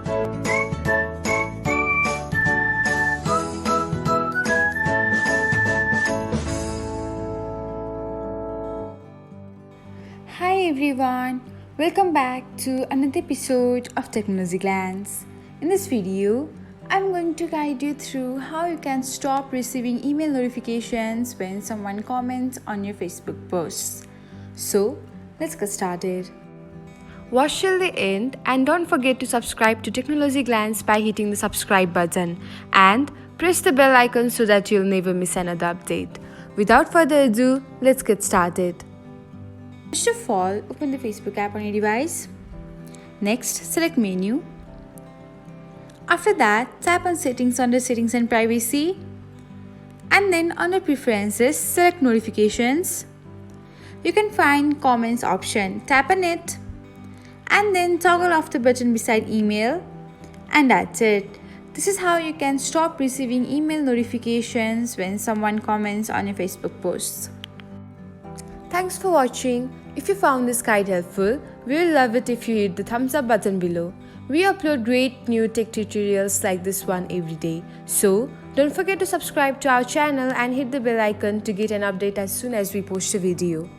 Hi everyone, welcome back to another episode of Technologyglance. In this video, I'm going to guide you through how you can stop receiving email notifications when someone comments on your Facebook posts. So, let's get started. Watch till the end and don't forget to subscribe to Technologyglance by hitting the subscribe button and press the bell icon so that you'll never miss another update. Without further ado, let's get started. First of all, open the Facebook app on your device. Next, select Menu. After that, tap on Settings under Settings and Privacy. And then under Preferences, select Notifications. You can find Comments option. Tap on it. And then toggle off the button beside Email. And that's it. This is how you can stop receiving email notifications when someone comments on your Facebook posts. Thanks for watching. If you found this guide helpful, we will love it if you hit the thumbs up button below. We upload great new tech tutorials like this one every day. So, don't forget to subscribe to our channel and hit the bell icon to get an update as soon as we post a video.